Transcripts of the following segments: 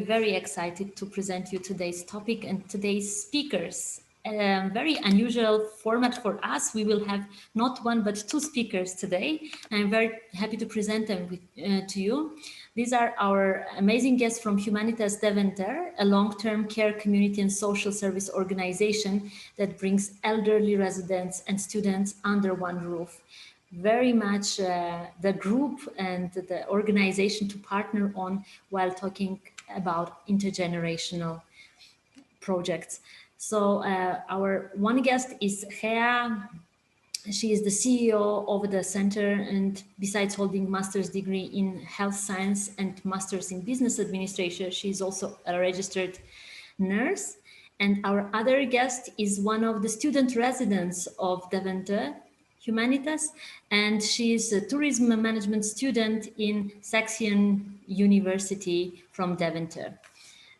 Very excited to present you today's topic and today's speakers. Very unusual format for us. We will have not one but two speakers today. I'm very happy to present them to you. These are our amazing guests from Humanitas Deventer, a long-term care community and social service organization that brings elderly residents and students under one roof. Very much the group and the organization to partner on while talking about intergenerational projects. So our one guest is Gea. She is the CEO of the center, and besides holding master's degree in health science and master's in business administration, she is also a registered nurse. And our other guest is one of the student residents of Deventer Humanitas, and she is a tourism management student in Saxion University from Deventer.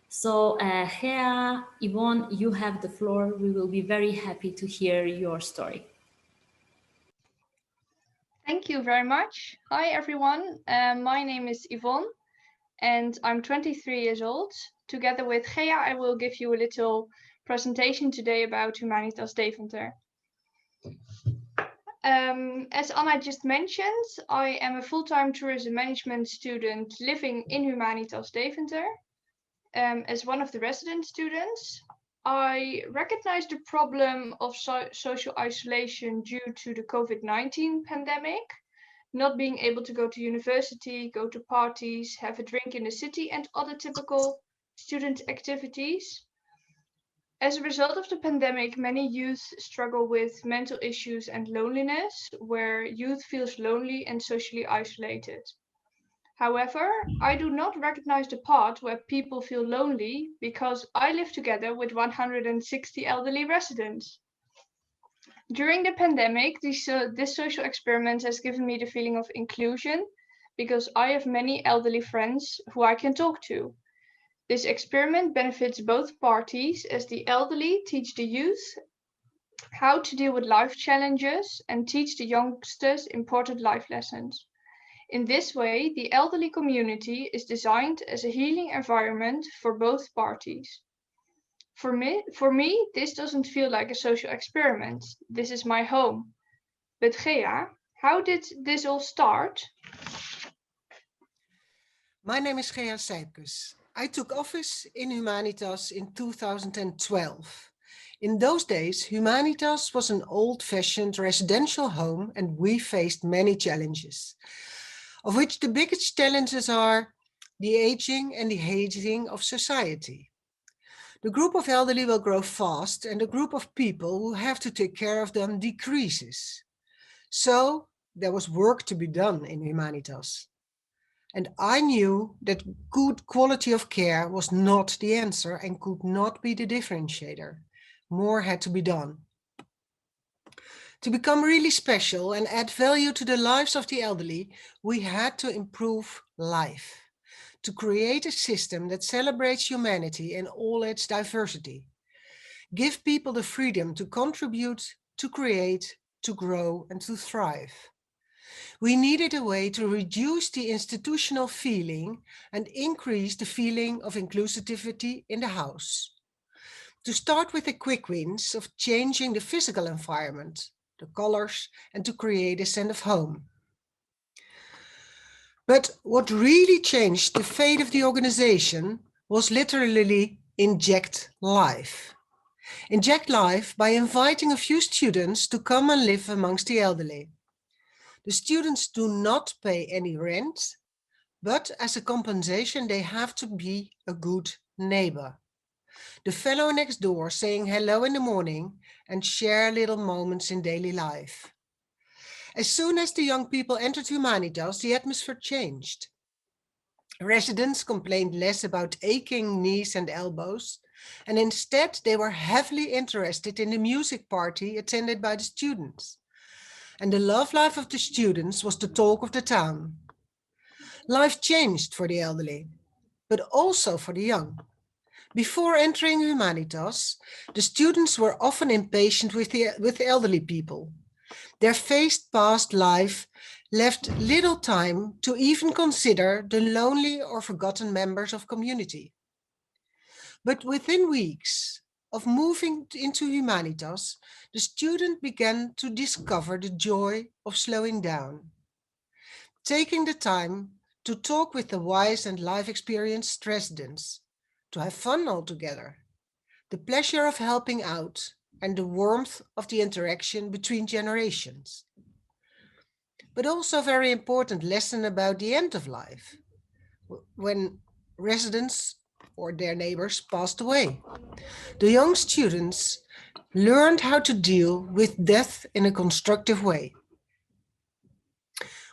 So Gea, Yvonne, you have the floor. We will be very happy to hear your story. Thank you very much. Hi, everyone. My name is Yvonne, and I'm 23 years old. Together with Gea, I will give you a little presentation today about Humanitas Deventer. As Anna just mentioned, I am a full-time tourism management student living in Humanitas Deventer. As one of the resident students, I recognize the problem of social isolation due to the COVID-19 pandemic, not being able to go to university, go to parties, have a drink in the city, and other typical student activities. As a result of the pandemic, many youth struggle with mental issues and loneliness, where youth feels lonely and socially isolated. However, I do not recognize the part where people feel lonely because I live together with 160 elderly residents. During the pandemic, this social experiment has given me the feeling of inclusion because I have many elderly friends who I can talk to. This experiment benefits both parties as the elderly teach the youth how to deal with life challenges and teach the youngsters important life lessons. In this way, the elderly community is designed as a healing environment for both parties. For me, this doesn't feel like a social experiment. This is my home. But Gea, how did this all start? My name is Sijpkes. I took office in Humanitas in 2012. In those days, Humanitas was an old-fashioned residential home and we faced many challenges, of which the biggest challenges are the aging and the aging of society. The group of elderly will grow fast and the group of people who have to take care of them decreases. So there was work to be done in Humanitas. And I knew that good quality of care was not the answer and could not be the differentiator. More had to be done. To become really special and add value to the lives of the elderly, we had to improve life, to create a system that celebrates humanity in all its diversity. Give people the freedom to contribute, to create, to grow, and to thrive. We needed a way to reduce the institutional feeling and increase the feeling of inclusivity in the house. To start with the quick wins of changing the physical environment, the colors, and to create a sense of home. But what really changed the fate of the organization was literally inject life. Inject life by inviting a few students to come and live amongst the elderly. The students do not pay any rent, but as a compensation, they have to be a good neighbor. The fellow next door saying hello in the morning and share little moments in daily life. As soon as the young people entered Humanitas, the atmosphere changed. Residents complained less about aching knees and elbows, and instead they were heavily interested in the music party attended by the students. And the love life of the students was the talk of the town. Life changed for the elderly, but also for the young. Before entering Humanitas, the students were often impatient with the elderly people. Their fast-paced life left little time to even consider the lonely or forgotten members of community. But within weeks of moving into Humanitas, the student began to discover the joy of slowing down, taking the time to talk with the wise and life-experienced residents, to have fun altogether, the pleasure of helping out, and the warmth of the interaction between generations. But also a very important lesson about the end of life, when residents or their neighbors passed away. The young students learned how to deal with death in a constructive way.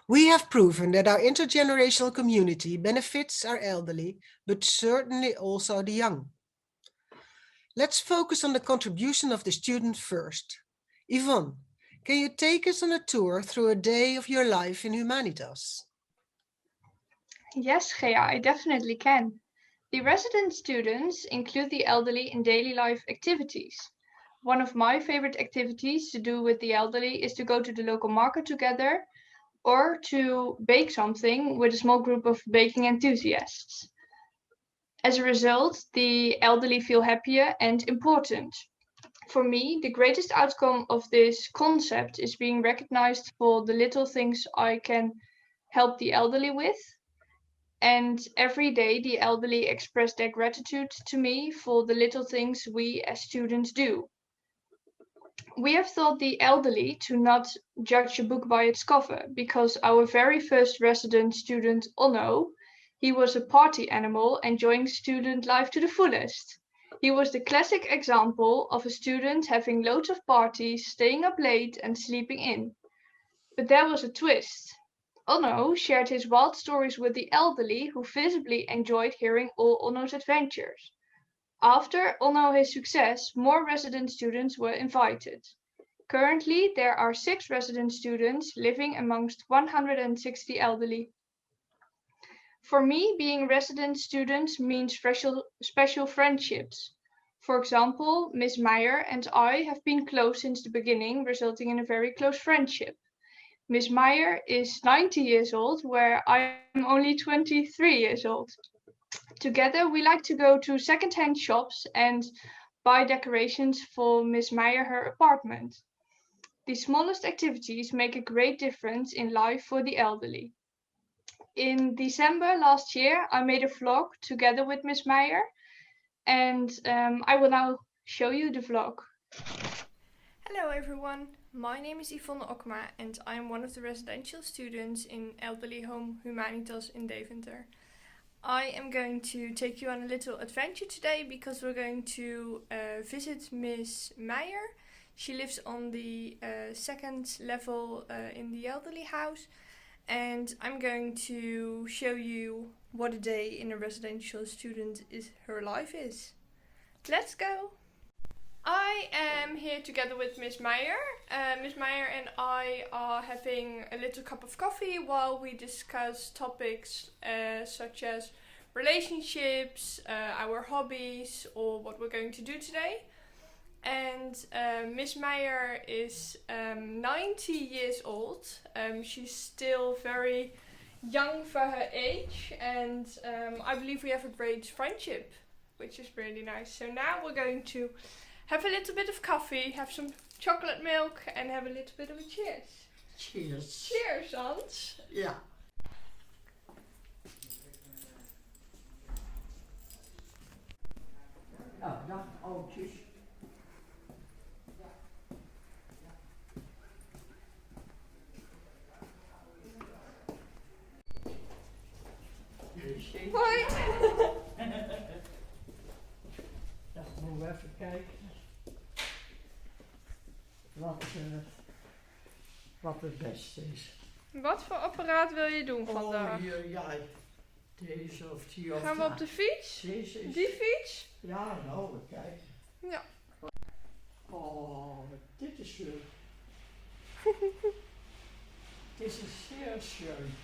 We have proven that our intergenerational community benefits our elderly, but certainly also the young. Let's focus on the contribution of the student first. Yvonne, can you take us on a tour through a day of your life in Humanitas? Yes, Gea, I definitely can. The resident students include the elderly in daily life activities. One of my favorite activities to do with the elderly is to go to the local market together or to bake something with a small group of baking enthusiasts. As a result, the elderly feel happier and important. For me, the greatest outcome of this concept is being recognized for the little things I can help the elderly with. And every day, the elderly express their gratitude to me for the little things we as students do. We have taught the elderly to not judge a book by its cover because our very first resident student, Onno, he was a party animal enjoying student life to the fullest. He was the classic example of a student having loads of parties, staying up late, and sleeping in. But there was a twist. Onno shared his wild stories with the elderly who visibly enjoyed hearing all Onno's adventures. After Onno's success, more resident students were invited. Currently, there are 6 resident students living amongst 160 elderly. For me, being resident student means special friendships. For example, Miss Meyer and I have been close since the beginning, resulting in a very close friendship. Miss Meyer is 90 years old, where I am only 23 years old. Together, we like to go to second-hand shops and buy decorations for Miss Meyer her apartment. The smallest activities make a great difference in life for the elderly. In December last year, I made a vlog together with Miss Meyer, and I will now show you the vlog. Hello everyone, my name is Yvonne Okkema and I am one of the residential students in Elderly Home Humanitas in Deventer. I am going to take you on a little adventure today because we're going to visit Miss Meyer. She lives on the second level in the elderly house, and I'm going to show you what a day in a residential student her life is. Let's go! I am here together with Miss Meyer. Miss Meyer and I are having a little cup of coffee while we discuss topics such as relationships, our hobbies, or what we're going to do today. And Miss Meyer is 90 years old. She's still very young for her age, and I believe we have a great friendship, which is really nice. So now we're going to have a little bit of coffee, have some chocolate milk, and have a little bit of a cheers. Cheers. Cheers, Hans. Ja. Ja, dag oudjes. Hoi. Dan moeten we even kijken wat het beste is. Wat voor apparaat wil je doen vandaag? Ja, deze of die of Gaan we op de fiets? Deze is... Die fiets? Ja, nou, we kijken. Ja. Oh, dit is leuk. Dit is zeer schön.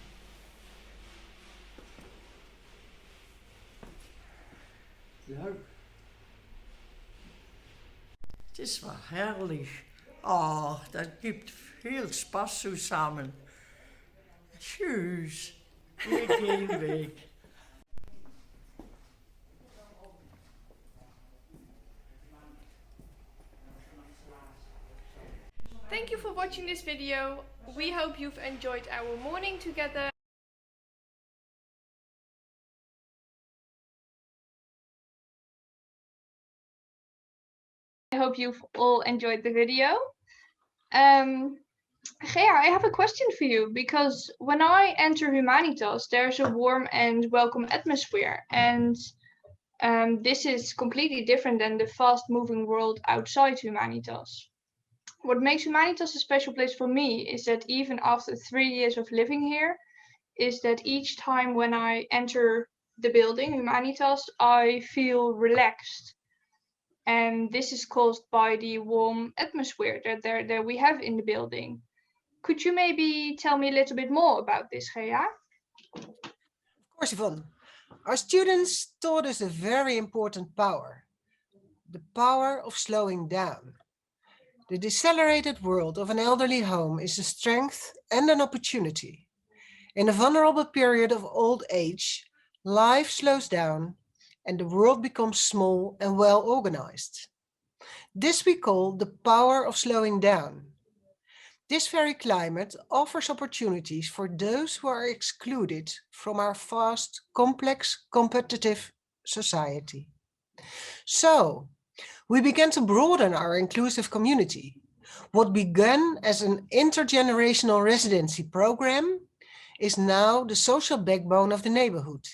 Leuk. Het is wel herrlich. Oh, dat gibt viel Spaß zusammen. Tschüss. Wir gehen weg. Thank you for watching this video. We hope you've enjoyed our morning together. I hope you've all enjoyed the video. Gea, I have a question for you, because when I enter Humanitas, there's a warm and welcome atmosphere, and this is completely different than the fast-moving world outside Humanitas. What makes Humanitas a special place for me is that even after 3 years of living here, is that each time when I enter the building, Humanitas, I feel relaxed. And this is caused by the warm atmosphere that we have in the building. Could you maybe tell me a little bit more about this, Gea? Of course, Yvonne. Our students taught us a very important power, the power of slowing down. The decelerated world of an elderly home is a strength and an opportunity. In a vulnerable period of old age, life slows down and the world becomes small and well organized. This we call the power of slowing down. This very climate offers opportunities for those who are excluded from our fast, complex, competitive society. So, we began to broaden our inclusive community. What began as an intergenerational residency program is now the social backbone of the neighborhood,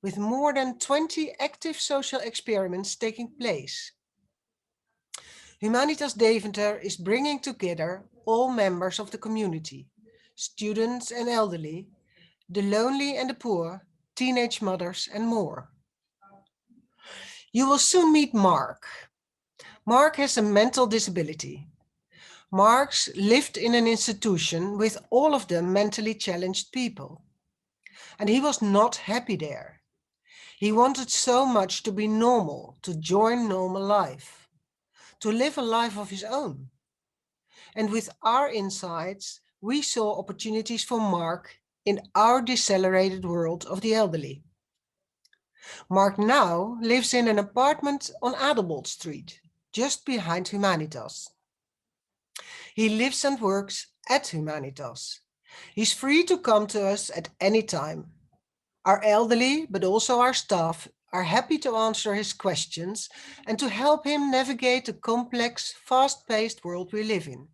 with more than 20 active social experiments taking place. Humanitas Deventer is bringing together all members of the community, students and elderly, the lonely and the poor, teenage mothers and more. You will soon meet Mark. Mark has a mental disability. Mark's lived in an institution with all of them mentally challenged people. And he was not happy there. He wanted so much to be normal, to join normal life, to live a life of his own. And with our insights, we saw opportunities for Mark in our decelerated world of the elderly. Mark now lives in an apartment on Adelbold Street, just behind Humanitas. He lives and works at Humanitas. He's free to come to us at any time. Our elderly, but also our staff, are happy to answer his questions and to help him navigate the complex, fast-paced world we live in.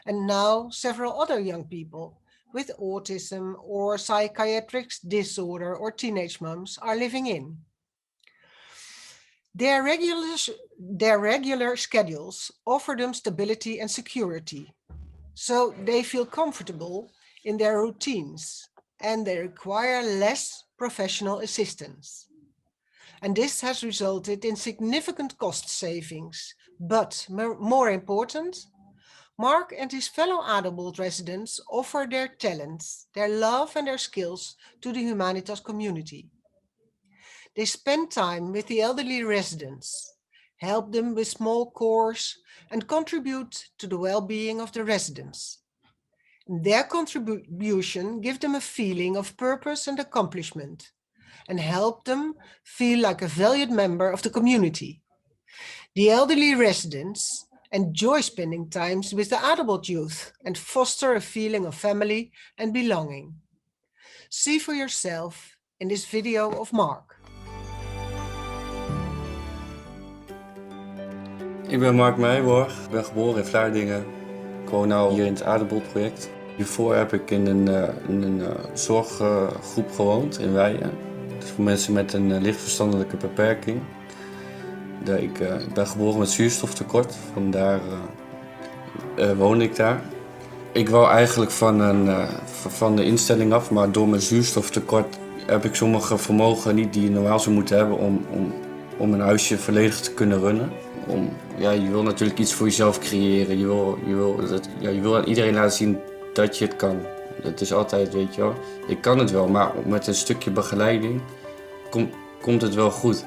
And now several other young people with autism or psychiatric disorder or teenage moms are living in. Their regular schedules offer them stability and security, so they feel comfortable in their routines and they require less professional assistance. And this has resulted in significant cost savings, but more important, Mark and his fellow Adelbold residents offer their talents, their love and their skills to the Humanitas community. They spend time with the elderly residents, help them with small chores, and contribute to the well-being of the residents. Their contribution gives them a feeling of purpose and accomplishment, and help them feel like a valued member of the community. The elderly residents enjoy spending time with the Adelbold youth and foster a feeling of family and belonging. See for yourself in this video of Mark. Ik ben Mark Meijborg, ik ben geboren in Vlaardingen. Ik woon nu hier in het Adelbold project. Hiervoor heb ik in een zorggroep gewoond in Weijen. Dus voor mensen met een licht verstandelijke beperking. Ik ben geboren met zuurstoftekort, vandaar woonde ik daar. Ik wou eigenlijk van de instelling af, maar door mijn zuurstoftekort heb ik sommige vermogen niet die je normaal zou moeten hebben om een huisje volledig te kunnen runnen. Je wil natuurlijk iets voor jezelf creëren, je wil aan iedereen laten zien dat je het kan. Het is altijd, weet je wel, ik kan het wel, maar met een stukje begeleiding komt het wel goed.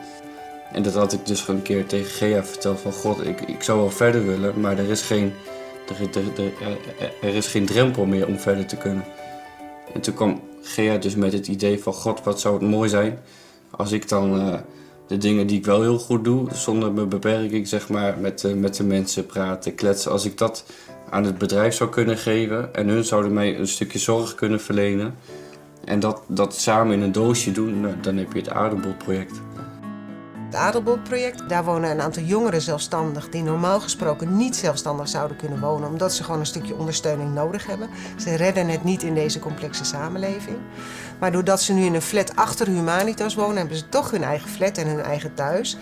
En dat had ik dus een keer tegen Gea verteld van god, ik zou wel verder willen, maar er is geen drempel meer om verder te kunnen. En toen kwam Gea dus met het idee van god, wat zou het mooi zijn als ik dan de dingen die ik wel heel goed doe, zonder mijn beperking zeg maar, met de mensen praten, kletsen, als ik dat aan het bedrijf zou kunnen geven en hun zouden mij een stukje zorg kunnen verlenen en dat samen in een doosje doen, nou, dan heb je het Aardappelproject. Het Aardappelproject, daar wonen een aantal jongeren zelfstandig die normaal gesproken niet zelfstandig zouden kunnen wonen, omdat ze gewoon een stukje ondersteuning nodig hebben. Ze redden het niet in deze complexe samenleving. Maar doordat ze nu in een flat achter Humanitas wonen, hebben ze toch hun eigen flat en hun eigen thuis.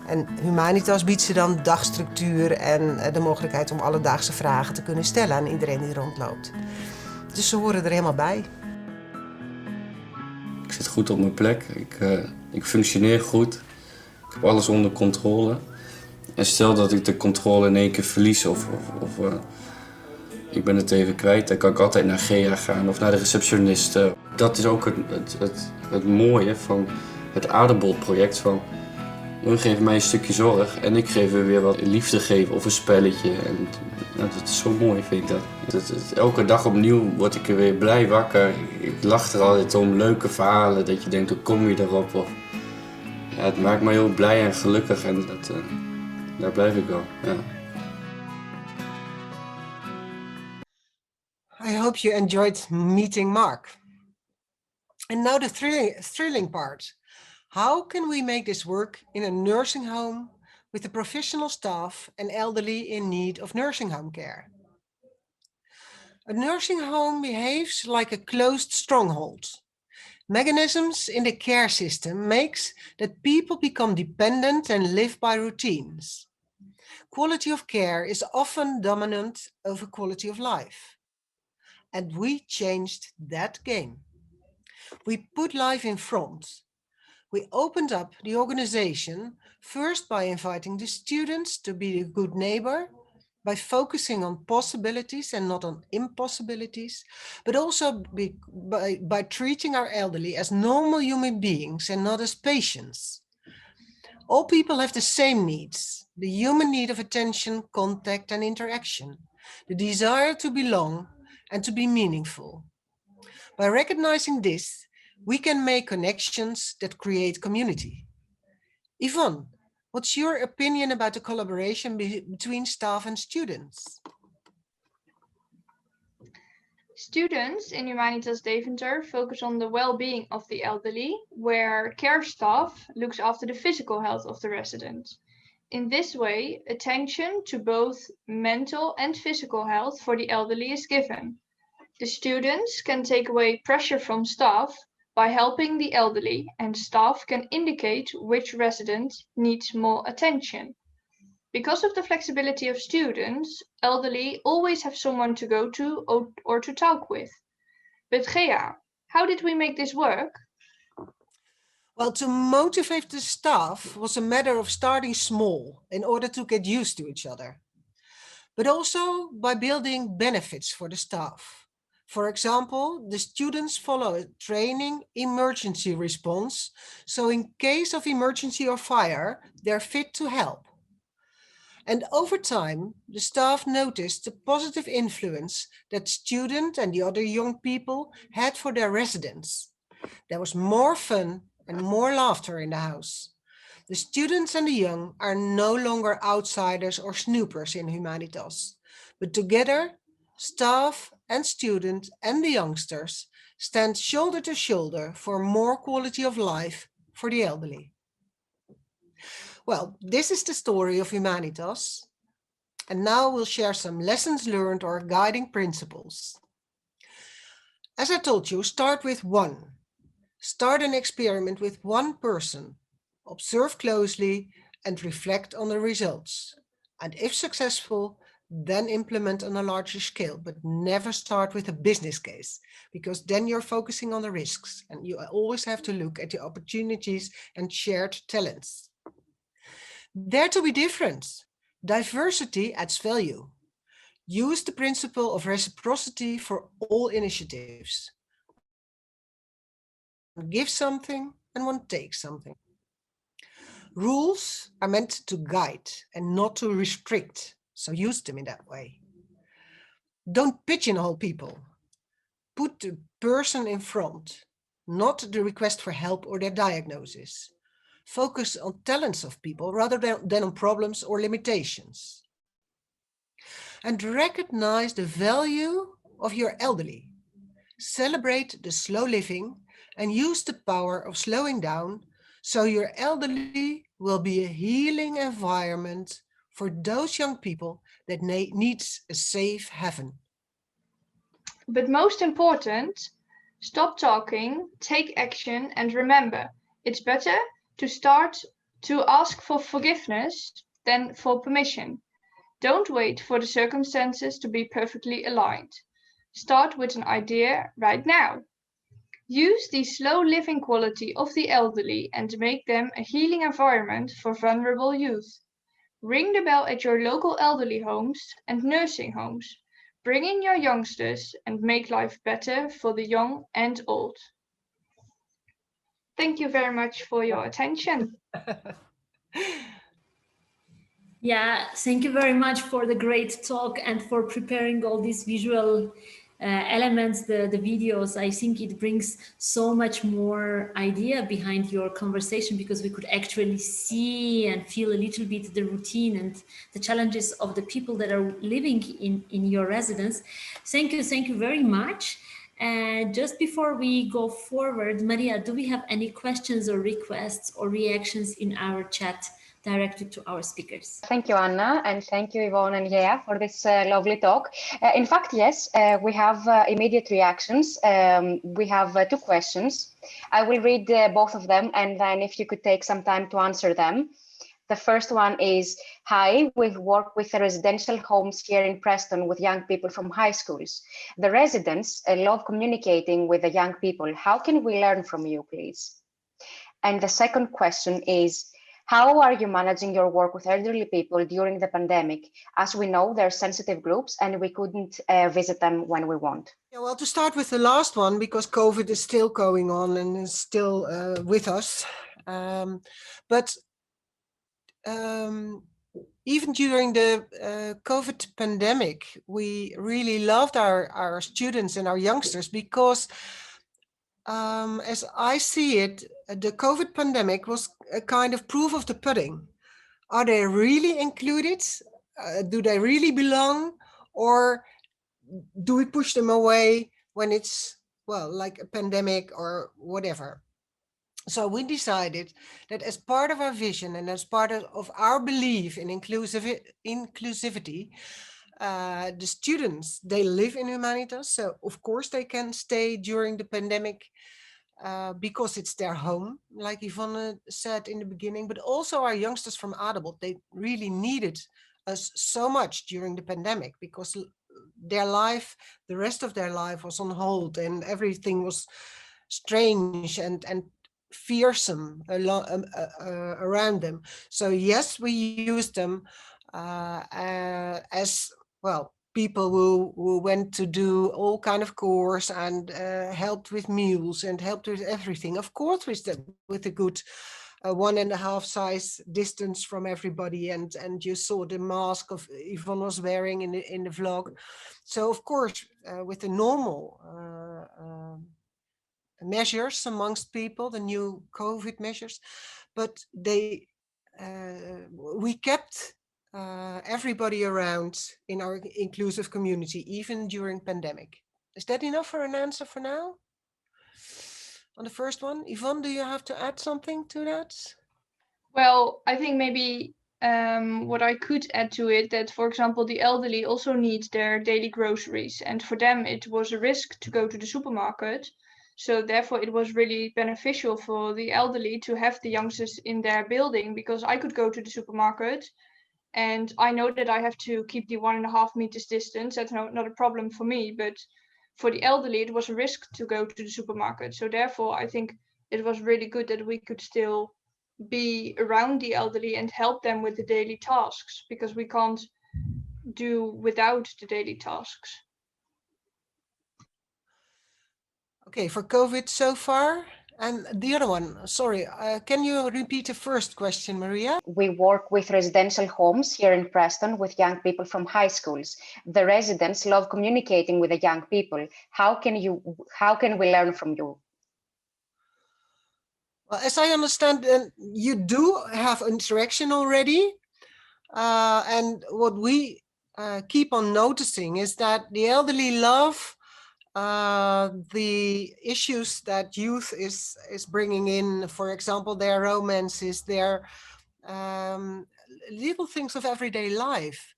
En Humanitas biedt ze dan dagstructuur en de mogelijkheid om alledaagse vragen te kunnen stellen aan iedereen die rondloopt. Dus ze horen er helemaal bij. Ik zit goed op mijn plek, ik functioneer goed, ik heb alles onder controle. En stel dat ik de controle in één keer verlies of ik ben het even kwijt, dan kan ik altijd naar Gea gaan of naar de receptioniste. Dat is ook het mooie van het Aardappelproject. Van, hun geven mij een stukje zorg en ik geef weer wat liefde geven of een spelletje. En, nou, dat is zo mooi, vind ik dat. Elke dag opnieuw word ik er weer blij wakker. Ik lach er altijd om, leuke verhalen, dat je denkt, hoe kom je erop? Of, ja, het maakt me heel blij en gelukkig en daar blijf ik wel. Ja. I hope you enjoyed meeting Mark. And now the thrilling part. How can we make this work in a nursing home with the professional staff and elderly in need of nursing home care? A nursing home behaves like a closed stronghold. Mechanisms in the care system makes that people become dependent and live by routines. Quality of care is often dominant over quality of life. And we changed that game. We put life in front. We opened up the organization first by inviting the students to be a good neighbor, by focusing on possibilities and not on impossibilities, but also by treating our elderly as normal human beings and not as patients. All people have the same needs, the human need of attention, contact and interaction, the desire to belong and to be meaningful. By recognizing this, we can make connections that create community. Yvonne, what's your opinion about the collaboration between staff and students? Students in Humanitas Deventer focus on the well-being of the elderly, where care staff looks after the physical health of the resident. In this way, attention to both mental and physical health for the elderly is given. The students can take away pressure from staff by helping the elderly, and staff can indicate which resident needs more attention. Because of the flexibility of students, elderly always have someone to go to or to talk with. But Gea, how did we make this work? Well, to motivate the staff was a matter of starting small in order to get used to each other, but also by building benefits for the staff. For example, the students follow a training emergency response, so in case of emergency or fire, they're fit to help. And over time, the staff noticed the positive influence that student and the other young people had for their residents. There was more fun and more laughter in the house. The students and the young are no longer outsiders or snoopers in Humanitas, but together, staff and students and the youngsters stand shoulder to shoulder for more quality of life for the elderly. Well, this is the story of Humanitas. And now we'll share some lessons learned or guiding principles. As I told you, start with one. Start an experiment with one person. Observe closely and reflect on the results. And if successful, then implement on a larger scale, but never start with a business case, because then you're focusing on the risks and you always have to look at the opportunities and shared talents. Dare to be different. Diversity adds value. Use the principle of reciprocity for all initiatives. Give something and one takes something. Rules are meant to guide and not to restrict, so use them in that way. Don't pigeonhole people. Put the person in front, not the request for help or their diagnosis. Focus on talents of people rather than on problems or limitations. And recognize the value of your elderly. Celebrate the slow living and use the power of slowing down so your elderly will be a healing environment for those young people that needs a safe haven. But most important, stop talking, take action, and remember, it's better to start to ask for forgiveness than for permission. Don't wait for the circumstances to be perfectly aligned. Start with an idea right now. Use the slow living quality of the elderly and make them a healing environment for vulnerable youth. Ring the bell at your local elderly homes and nursing homes. Bring in your youngsters and make life better for the young and old. Thank you very much for your attention. Yeah, thank you very much for the great talk and for preparing all these visual elements, the videos. I think it brings so much more idea behind your conversation because we could actually see and feel a little bit the routine and the challenges of the people that are living in your residence. Thank you very much. Just before we go forward, Maria, do we have any questions or requests or reactions in our chat directed to our speakers? Thank you, Anna, and thank you, Yvonne and Yea, for this lovely talk. In fact, yes, we have immediate reactions. We have 2 questions. I will read both of them, and then if you could take some time to answer them. The first one is, hi, we work with the residential homes here in Preston with young people from high schools. The residents love communicating with the young people. How can we learn from you, please? And the second question is, how are you managing your work with elderly people during the pandemic? As we know, they're sensitive groups and we couldn't visit them when we want. Yeah, well, to start with the last one, because COVID is still going on and is still with us. Even during the COVID pandemic, we really loved our students and our youngsters because as I see it, the COVID pandemic was a kind of proof of the pudding. Are they really included? Do they really belong? Or do we push them away when it's, well, like a pandemic or whatever? So we decided that as part of our vision and as part of our belief in inclusivity, the students, they live in Humanitas, so of course they can stay during the pandemic because it's their home, like Yvonne said in the beginning, but also our youngsters from Adelbold, they really needed us so much during the pandemic because their life, the rest of their life was on hold and everything was strange and fearsome around them. So yes, we used them as well, people who went to do all kind of course and helped with meals and helped with everything. Of course, with a good 1.5 size distance from everybody, and you saw the mask of Yvonne was wearing in the vlog. So of course, with the normal measures amongst people, the new COVID measures, but we kept everybody around in our inclusive community, even during pandemic. Is that enough for an answer for now? On the first one, Yvonne, do you have to add something to that? Well, I think maybe what I could add to it, that for example, the elderly also need their daily groceries, and for them it was a risk to go to the supermarket. So therefore it was really beneficial for the elderly to have the youngsters in their building, because I could go to the supermarket and I know that I have to keep the 1.5 meters distance. That's not a problem for me, but for the elderly, it was a risk to go to the supermarket. So therefore, I think it was really good that we could still be around the elderly and help them with the daily tasks, because we can't do without the daily tasks. Okay, for COVID so far, And the other one, sorry, can you repeat the first question, Maria? We work with residential homes here in Preston with young people from high schools. The residents love communicating with the young people. How can we learn from you? Well, as I understand, you do have interaction already. And what we keep on noticing is that the elderly love the issues that youth is bringing in, for example, their romances, their little things of everyday life.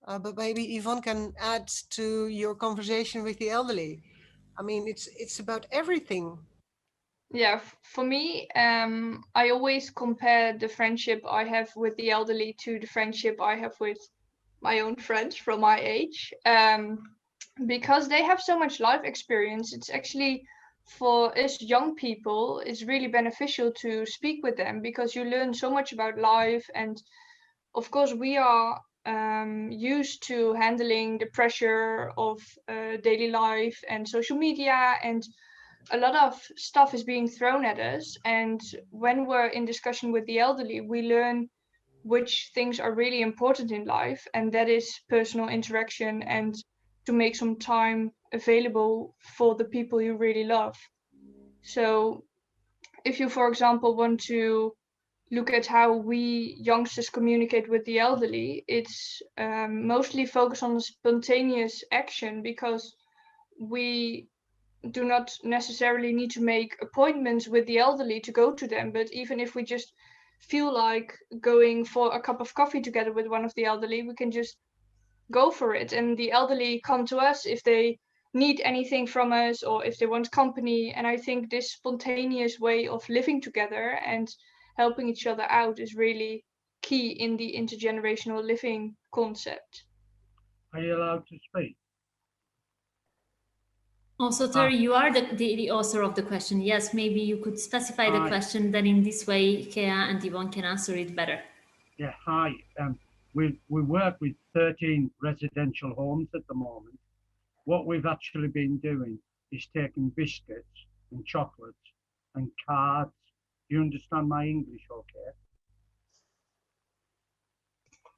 But maybe Yvonne can add to your conversation with the elderly. I mean, it's about everything. Yeah, for me, I always compare the friendship I have with the elderly to the friendship I have with my own friends from my age. Because they have so much life experience, it's actually for us young people, it's really beneficial to speak with them because you learn so much about life. And of course, we are used to handling the pressure of daily life and social media, and a lot of stuff is being thrown at us. And when we're in discussion with the elderly, we learn which things are really important in life, and that is personal interaction and to make some time available for the people you really love. So if you, for example, want to look at how we youngsters communicate with the elderly, it's mostly focused on spontaneous action, because we do not necessarily need to make appointments with the elderly to go to them. But even if we just feel like going for a cup of coffee together with one of the elderly, we can just go for it. And the elderly come to us if they need anything from us or if they want company. And I think this spontaneous way of living together and helping each other out is really key in the intergenerational living concept. Are you allowed to speak? Also, Terry, you are the author of the question. Yes, maybe you could specify the question, then in this way, Kea and Yvonne can answer it better. Yeah, hi. We work with 13 residential homes at the moment. What we've actually been doing is taking biscuits and chocolates and cards. Do you understand my English okay?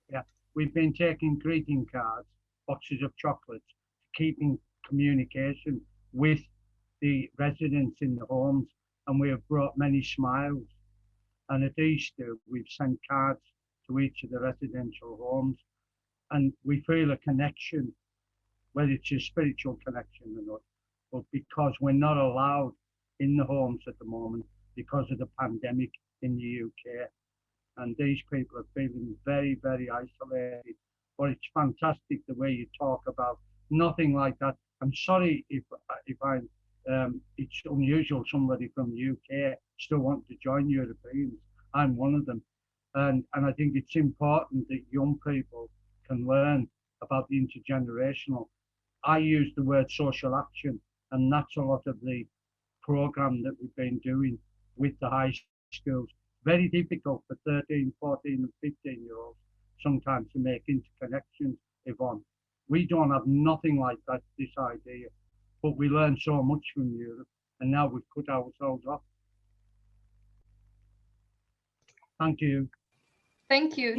Yeah, we've been taking greeting cards, boxes of chocolates, keeping communication with the residents in the homes, and we have brought many smiles. And at Easter, we've sent cards to each of the residential homes, and we feel a connection, whether it's a spiritual connection or not, but because we're not allowed in the homes at the moment because of the pandemic in the UK. And these people are feeling very, very isolated. But it's fantastic the way you talk about nothing like that. I'm sorry if it's unusual somebody from the UK still wants to join Europeans. I'm one of them. And I think it's important that young people can learn about the intergenerational. I use the word social action, and that's a lot of the program that we've been doing with the high schools. Very difficult for 13, 14 and 15-year-olds sometimes to make interconnections, Yvonne. We don't have nothing like that, this idea, but we learn so much from Europe, and now we've cut ourselves off. Thank you. Thank you.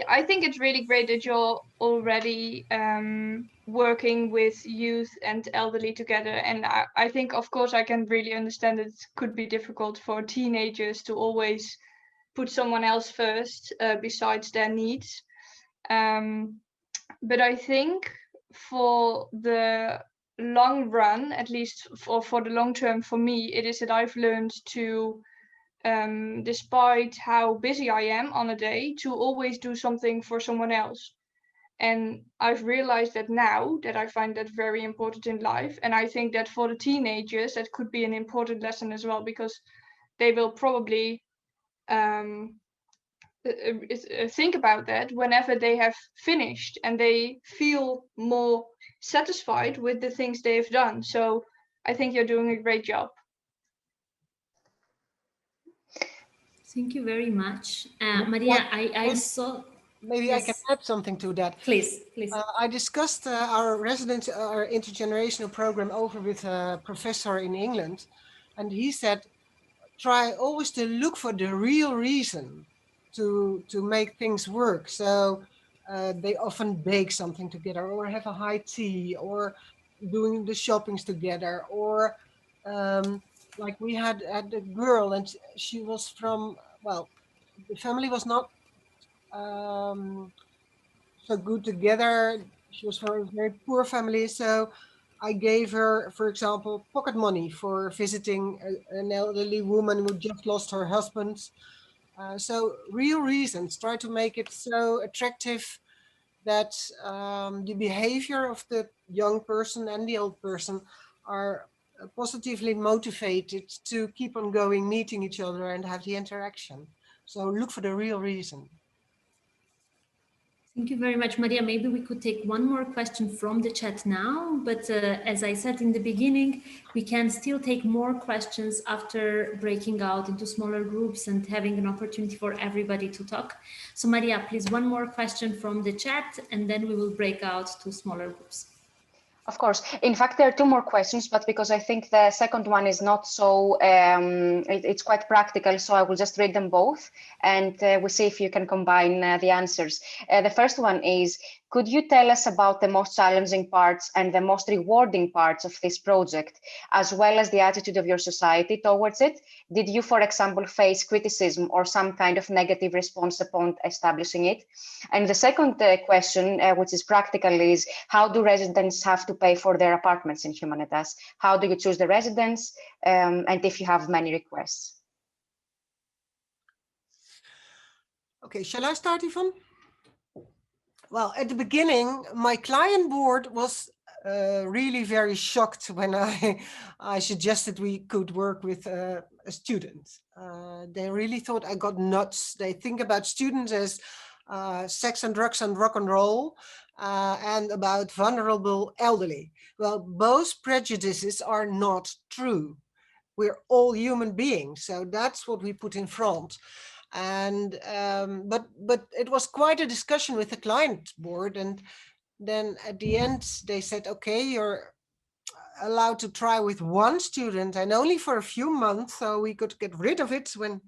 I think it's really great that you're already working with youth and elderly together. And I think, of course, I can really understand it could be difficult for teenagers to always put someone else first besides their needs. But I think for the long run, at least for the long term, for me, it is that I've learned to despite how busy I am on a day, to always do something for someone else. And I've realized that now that I find that very important in life. And I think that for the teenagers, that could be an important lesson as well, because they will probably think about that whenever they have finished and they feel more satisfied with the things they've done. So I think you're doing a great job. Thank you very much. Maria, I saw... Maybe yes. I can add something to that. Please. I discussed our intergenerational program over with a professor in England, and he said try always to look for the real reason to make things work. So they often bake something together, or have a high tea, or doing the shoppings together, or like we had a girl, and she was from, well, the family was not so good together. She was from a very poor family, so I gave her, for example, pocket money for visiting an elderly woman who just lost her husband. So real reasons, try to make it so attractive that the behavior of the young person and the old person are positively motivated to keep on going, meeting each other and have the interaction. So look for the real reason. Thank you very much, Maria. Maybe we could take one more question from the chat now, but as I said in the beginning, we can still take more questions after breaking out into smaller groups and having an opportunity for everybody to talk. So Maria, please, one more question from the chat, and then we will break out to smaller groups. Of course. In fact, there are two more questions, but because I think the second one is not so, it's quite practical, so I will just read them both, and we'll see if you can combine the answers. The first one is, could you tell us about the most challenging parts and the most rewarding parts of this project, as well as the attitude of your society towards it? Did you, for example, face criticism or some kind of negative response upon establishing it? And the second question, which is practical, is how do residents have to pay for their apartments in Humanitas? How do you choose the residents, and if you have many requests? Okay, shall I start, Yvonne? Well, at the beginning, my client board was really very shocked when I suggested we could work with a student. They really thought I got nuts. They think about students as sex and drugs and rock and roll, and about vulnerable elderly. Well, both prejudices are not true. We're all human beings, so that's what we put in front. And but it was quite a discussion with the client board, and then at the end they said, okay, you're allowed to try with one student and only for a few months, so we could get rid of it when,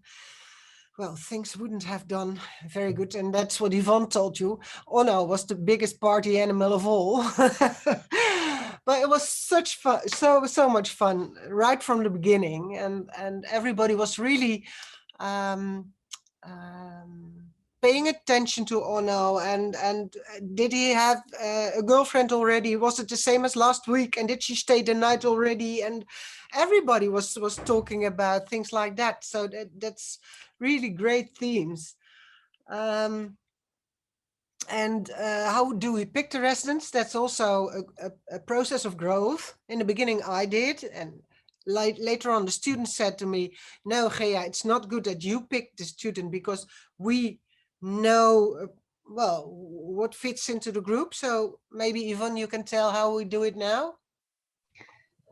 well, things wouldn't have done very good. And that's what Yvonne told you. Onno was the biggest party animal of all. But it was such fun, so much fun right from the beginning, and everybody was really paying attention to Onno, and did he have a girlfriend already? Was it the same as last week? And did she stay the night already? And everybody was talking about things like that. So that's really great themes. And how do we pick the residents? That's also a process of growth. In the beginning I did, and later on the students said to me, no, Gea, it's not good that you pick the student, because we know well what fits into the group. So maybe Yvonne, you can tell how we do it now.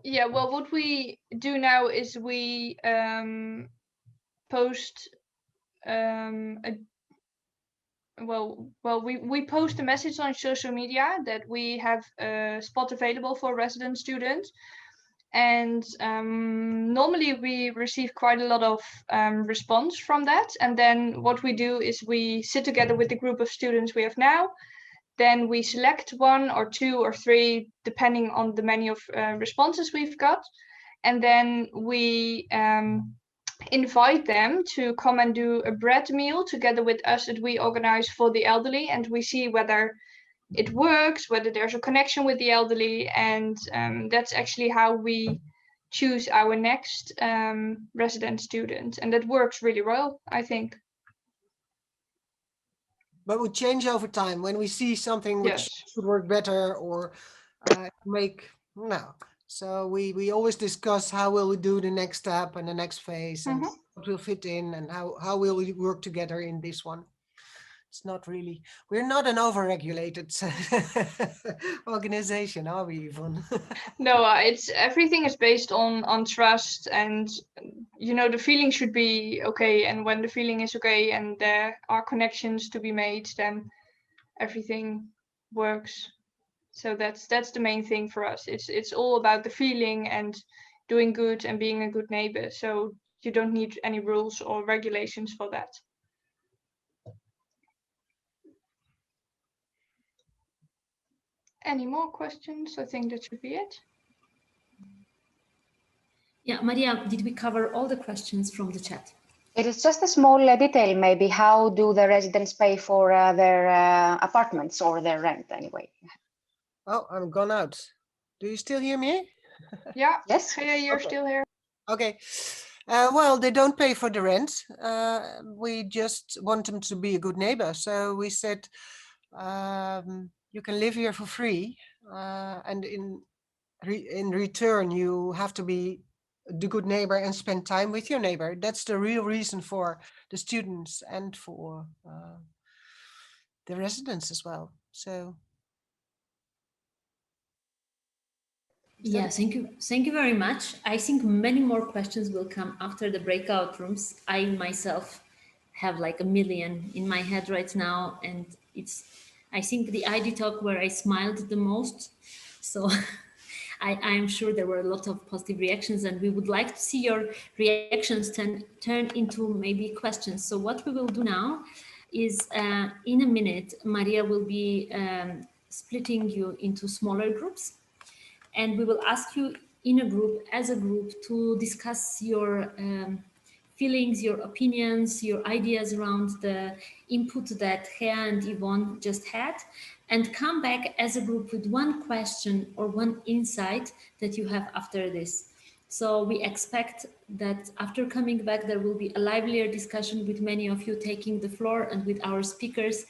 Yeah, well, what we do now is we post we post a message on social media that we have a spot available for resident students. And normally we receive quite a lot of response from that. And then what we do is we sit together with the group of students we have now. Then we select one or two or three, depending on the many of responses we've got. And then we invite them to come and do a bread meal together with us that we organize for the elderly. And we see whether it works, whether there's a connection with the elderly, and that's actually how we choose our next resident student, and that works really well, I think. But we change over time when we see something which should work better, or make no. So we always discuss how will we do the next step and the next phase, and what will fit in, and how will we work together in this one. It's not really, we're not an over-regulated organization, are we, Yvonne? No, everything is based on trust, and the feeling should be okay. And when the feeling is okay and there are connections to be made, then everything works. So that's the main thing for us. It's all about the feeling and doing good and being a good neighbor. So you don't need any rules or regulations for that. Any more questions? I think that should be it. Yeah, Maria, did we cover all the questions from the chat? It is just a small detail, maybe. How do the residents pay for their apartments or their rent anyway? Oh, I'm gone out. Do you still hear me? Yeah. Yes. Yeah, you're Okay. still here. Okay. Well, they don't pay for the rent. We just want them to be a good neighbor. So we said, you can live here for free. And in return, you have to be the good neighbor and spend time with your neighbor. That's the real reason for the students and for the residents as well. So. Yeah, thank you. Thank you very much. I think many more questions will come after the breakout rooms. I myself have like a million in my head right now. And I think the ID talk where I smiled the most. So I'm sure there were a lot of positive reactions, and we would like to see your reactions turn into maybe questions. So what we will do now is in a minute, Maria will be splitting you into smaller groups. And we will ask you in a group, as a group, to discuss your feelings, your opinions, your ideas around the input that Hea and Yvonne just had, and come back as a group with one question or one insight that you have after this. So we expect that after coming back, there will be a livelier discussion with many of you taking the floor and with our speakers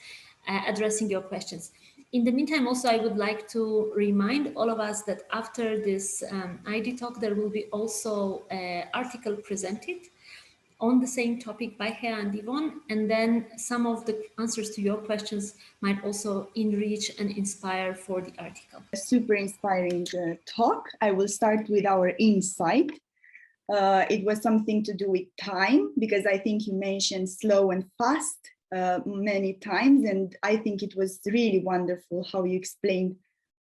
addressing your questions. In the meantime, also, I would like to remind all of us that after this ID talk, there will be also an article presented on the same topic by Hea and Yvonne, and then some of the answers to your questions might also enrich and inspire for the article. A super inspiring talk. I will start with our insight. It was something to do with time, because I think you mentioned slow and fast many times, and I think it was really wonderful how you explained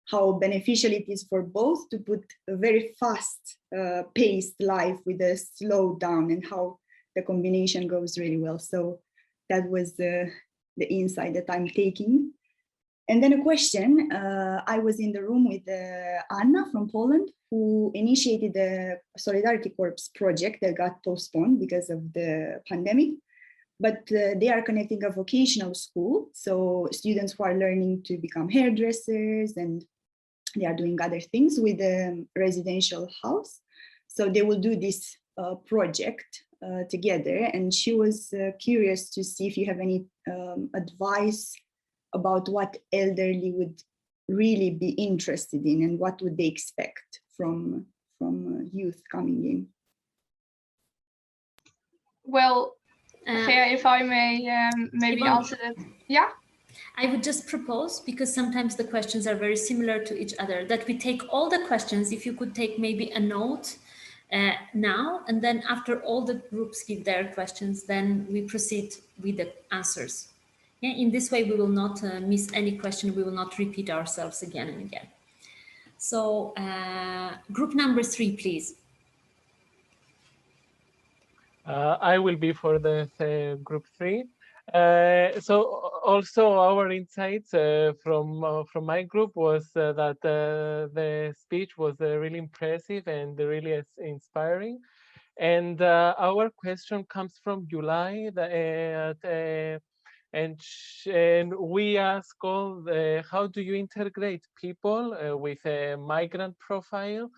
how beneficial it is for both to put a very fast paced life with a slow down, and how the combination goes really well. So that was the insight that I'm taking. And then a question. I was in the room with Anna from Poland, who initiated the Solidarity Corps project that got postponed because of the pandemic. But they are connecting a vocational school, so students who are learning to become hairdressers, and they are doing other things with a residential house. So they will do this project together. And she was curious to see if you have any advice about what elderly would really be interested in, and what would they expect from youth coming in. Well, if I may maybe Yvonne, answer that. Yeah. I would just propose, because sometimes the questions are very similar to each other, that we take all the questions. If you could take maybe a note now, and then after all the groups give their questions, then we proceed with the answers. Yeah, in this way, we will not miss any question. We will not repeat ourselves again and again. So group number 3, please. I will be for the group 3. So also our insights from my group was that the speech was really impressive and really inspiring. And our question comes from July, and we ask all, how do you integrate people with a migrant profile,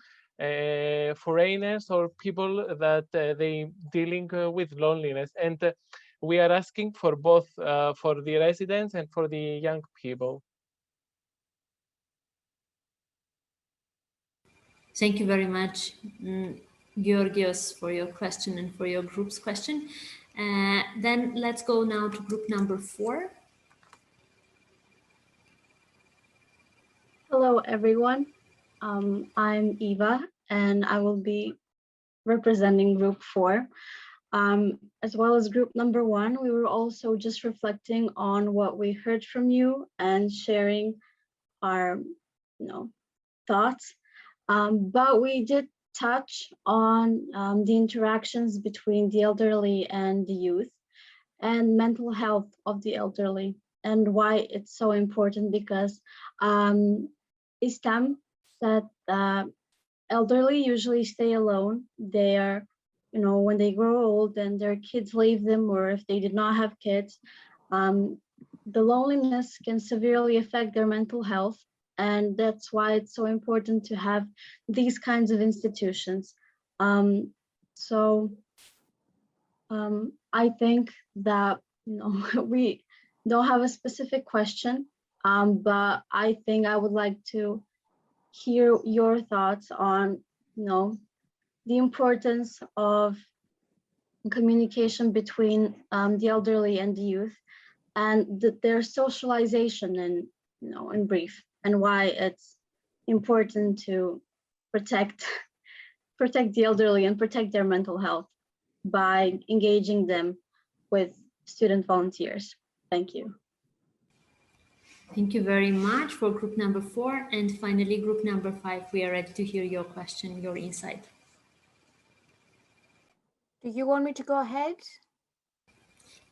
foreigners, or people that they dealing with loneliness? And we are asking for both, for the residents and for the young people. Thank you very much, Georgios, for your question and for your group's question. Then let's go now to group number 4. Hello, everyone. I'm Eva, and I will be representing group 4. As well as group number 1, we were also just reflecting on what we heard from you and sharing our thoughts. But we did touch on the interactions between the elderly and the youth and mental health of the elderly, and why it's so important, because Istam said elderly usually stay alone. They are, you know, when they grow old and their kids leave them, or if they did not have kids, the loneliness can severely affect their mental health. And that's why it's so important to have these kinds of institutions. I think that, you know, we don't have a specific question, but I think I would like to hear your thoughts on, you know, the importance of communication between the elderly and the youth, and their socialization, and, you know, in brief, and why it's important to protect the elderly and protect their mental health by engaging them with student volunteers. Thank you. Thank you very much for group number 4. And finally, group number 5, we are ready to hear your question, your insight. Do you want me to go ahead?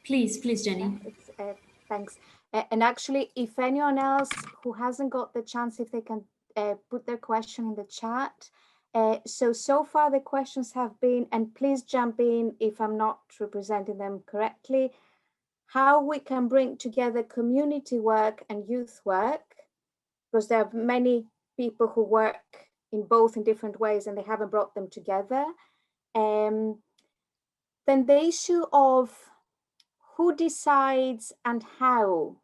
Please, Jenny. Thanks. And actually, if anyone else who hasn't got the chance, if they can put their question in the chat. So far the questions have been, and please jump in if I'm not representing them correctly, how we can bring together community work and youth work, because there are many people who work in both in different ways and they haven't brought them together. Then the issue of who decides and how,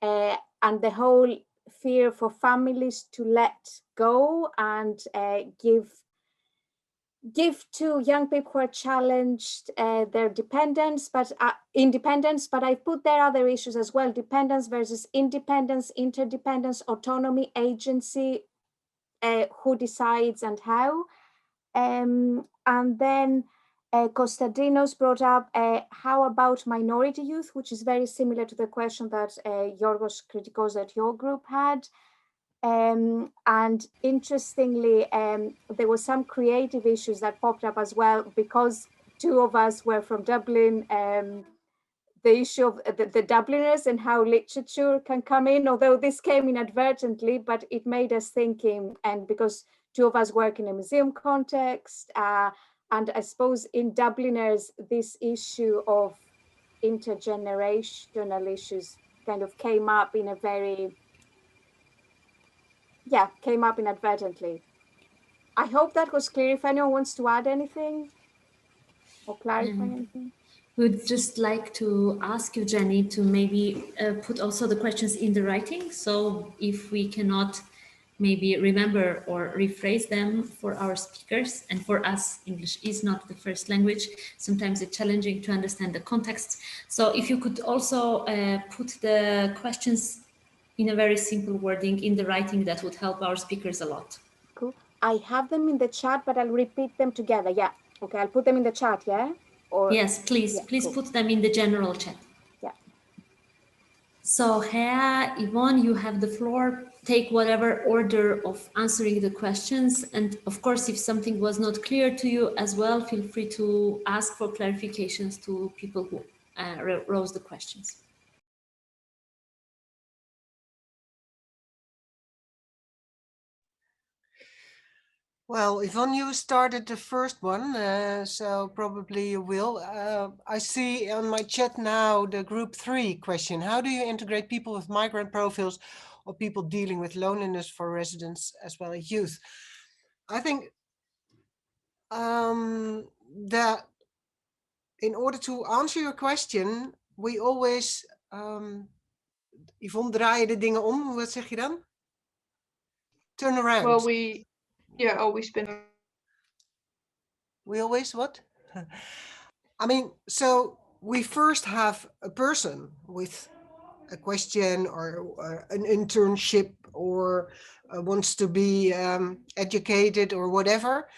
and the whole fear for families to let go and give to young people who are challenged their independence, but I put there other issues as well: dependence versus independence, interdependence, autonomy, agency, who decides and how. And then Konstantinos brought up how about minority youth, which is very similar to the question that Yorgos Kritikos at your group had. And interestingly, there were some creative issues that popped up as well, because 2 of us were from Dublin. The issue of the Dubliners and how literature can come in, although this came inadvertently, but it made us thinking, and because 2 of us work in a museum context, and I suppose in Dubliners, this issue of intergenerational issues kind of came up in a very, came up inadvertently. I hope that was clear. If anyone wants to add anything or clarify anything. We'd just like to ask you, Jenny, to maybe put also the questions in the writing. So if we cannot maybe remember or rephrase them for our speakers, and for us, English is not the first language. Sometimes it's challenging to understand the context. So if you could also put the questions in a very simple wording in the writing, that would help our speakers a lot. Cool. I have them in the chat, but I'll repeat them together. Yeah. Okay, I'll put them in the chat, yeah? Or, yes, please. Yeah, please cool. Put them in the general chat. Yeah. So, Yvonne, you have the floor. Take whatever order of answering the questions. And of course, if something was not clear to you as well, feel free to ask for clarifications to people who rose the questions. Well, Yvonne, you started the first one, so probably you will. I see on my chat now the group 3 question. How do you integrate people with migrant profiles or people dealing with loneliness for residents as well as youth? I think that in order to answer your question, we always... Yvonne, draai je de dingen om? Wat zeg je dan? Turn around. Well, we always spin. We always what? I mean, so we first have a person with a question or an internship or wants to be educated or whatever.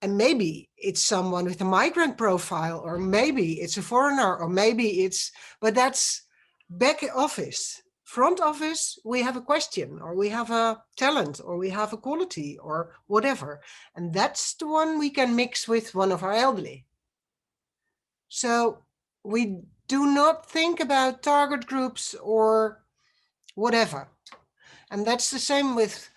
And maybe it's someone with a migrant profile, or maybe it's a foreigner, or maybe it's, but that's back office front office, we have a question, or we have a talent, or we have a quality, or whatever. And that's the one we can mix with one of our elderly. So we do not think about target groups or whatever. And that's the same with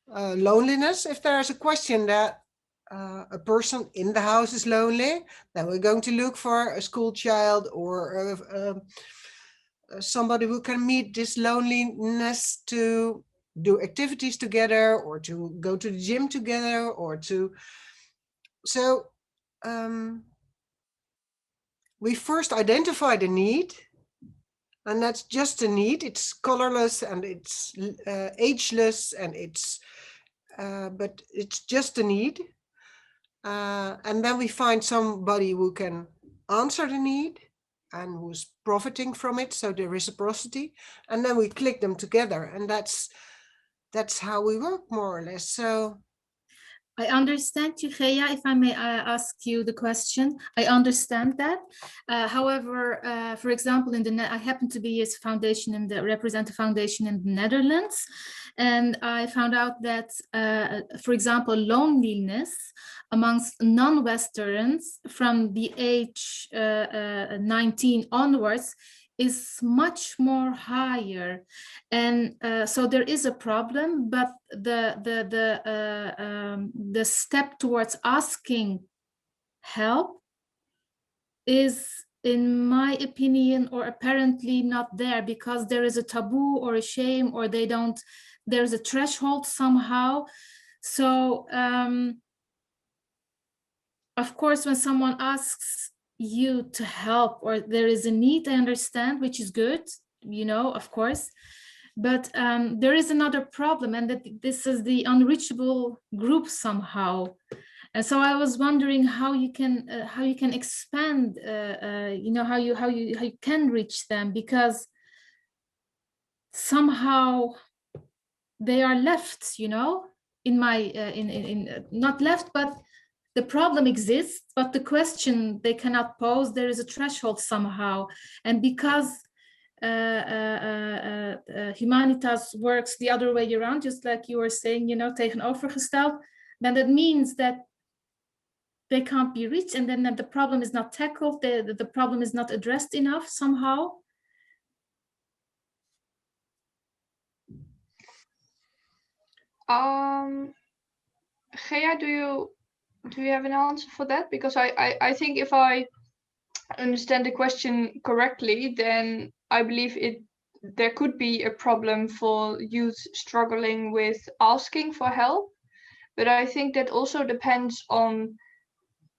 loneliness. If there's a question that a person in the house is lonely, then we're going to look for a school child or somebody who can meet this loneliness to do activities together, or to go to the gym together, or to... So we first identify the need, and that's just a need. It's colorless and it's ageless, and it's but it's just a need. And then we find somebody who can answer the need and who's profiting from it, so the reciprocity, and then we click them together, and that's how we work, more or less. So I understand you, Gea, if I may ask you the question. I understand that. However, for example, I happen to be represent a foundation in the Netherlands, and I found out that, for example, loneliness amongst non-Westerns from the age 19 onwards is much more higher, and so there is a problem. But the step towards asking help is, in my opinion, or apparently not there, because there is a taboo or a shame, or there's a threshold somehow. So of course, when someone asks you to help, or there is a need, I understand, which is good, of course. But there is another problem, and that this is the unreachable group somehow. And so I was wondering how you can expand, how you can reach them, because somehow they are left, in not left, but the problem exists, but the question they cannot pose, there is a threshold somehow. And because Humanitas works the other way around, just like you were saying, tegenovergesteld, then that means that they can't be reached, and then the problem is not tackled, the problem is not addressed enough somehow. Gea, do you have an answer for that? Because I think if I understand the question correctly, then I believe there could be a problem for youth struggling with asking for help. But I think that also depends on